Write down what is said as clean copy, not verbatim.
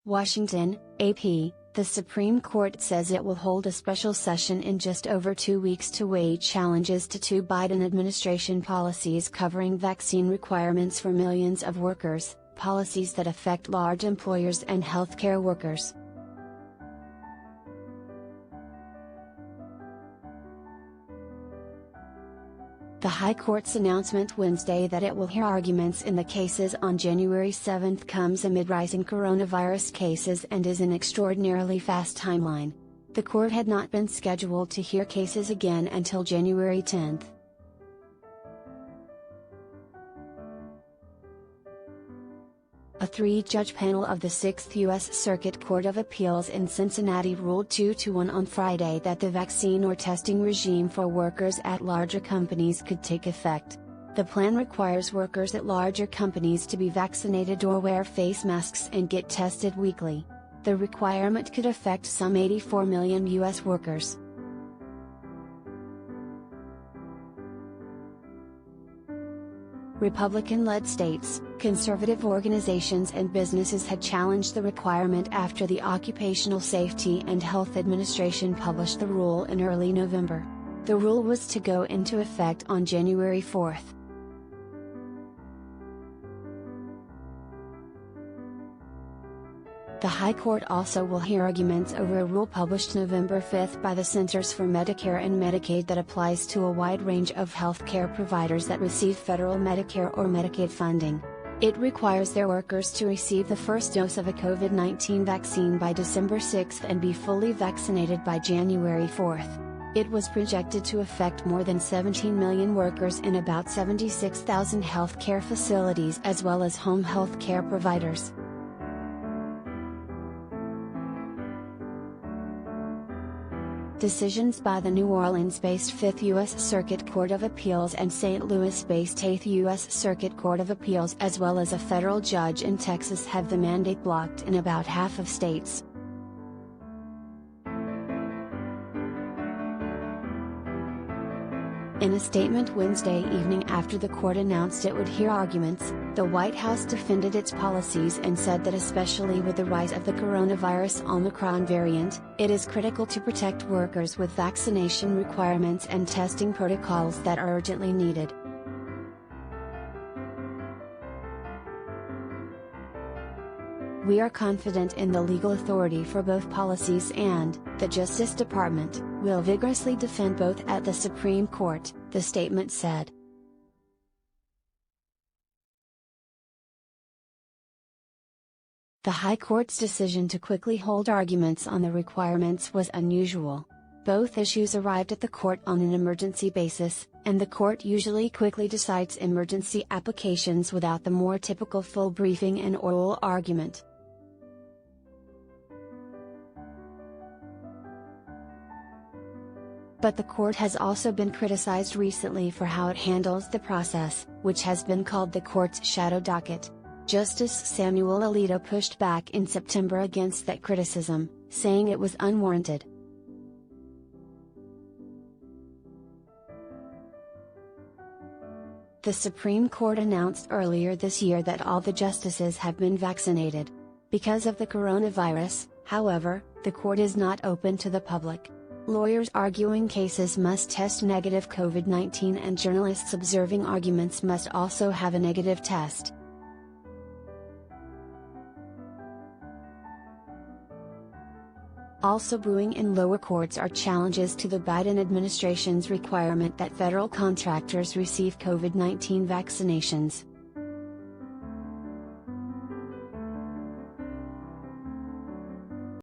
Washington, AP, the Supreme Court says it will hold a special session in just over 2 weeks to weigh challenges to two Biden administration policies covering vaccine requirements for millions of workers, policies that affect large employers and healthcare workers. The High Court's announcement Wednesday that it will hear arguments in the cases on January 7 comes amid rising coronavirus cases and is an extraordinarily fast timeline. The court had not been scheduled to hear cases again until January 10. A three-judge panel of the 6th U.S. Circuit Court of Appeals in Cincinnati ruled 2-1 on Friday that the vaccine or testing regime for workers at larger companies could take effect. The plan requires workers at larger companies to be vaccinated or wear face masks and get tested weekly. The requirement could affect some 84 million U.S. workers. Republican-led states, conservative organizations and businesses had challenged the requirement after the Occupational Safety and Health Administration published the rule in early November. The rule was to go into effect on January 4. The High Court also will hear arguments over a rule published November 5 by the Centers for Medicare and Medicaid that applies to a wide range of healthcare providers that receive federal Medicare or Medicaid funding. It requires their workers to receive the first dose of a COVID-19 vaccine by December 6 and be fully vaccinated by January 4. It was projected to affect more than 17 million workers in about 76,000 healthcare facilities as well as home healthcare providers. Decisions by the New Orleans-based 5th U.S. Circuit Court of Appeals and St. Louis-based 8th U.S. Circuit Court of Appeals as well as a federal judge in Texas have the mandate blocked in about half of states. In a statement Wednesday evening after the court announced it would hear arguments, the White House defended its policies and said that especially with the rise of the coronavirus Omicron variant, it is critical to protect workers with vaccination requirements and testing protocols that are urgently needed. We are confident in the legal authority for both policies and, the Justice Department, will vigorously defend both at the Supreme Court, the statement said. The High Court's decision to quickly hold arguments on the requirements was unusual. Both issues arrived at the court on an emergency basis, and the court usually quickly decides emergency applications without the more typical full briefing and oral argument. But the court has also been criticized recently for how it handles the process, which has been called the court's shadow docket. Justice Samuel Alito pushed back in September against that criticism, saying it was unwarranted. The Supreme Court announced earlier this year that all the justices have been vaccinated. Because of the coronavirus, however, the court is not open to the public. Lawyers arguing cases must test negative COVID-19 and journalists observing arguments must also have a negative test. Also brewing in lower courts are challenges to the Biden administration's requirement that federal contractors receive COVID-19 vaccinations.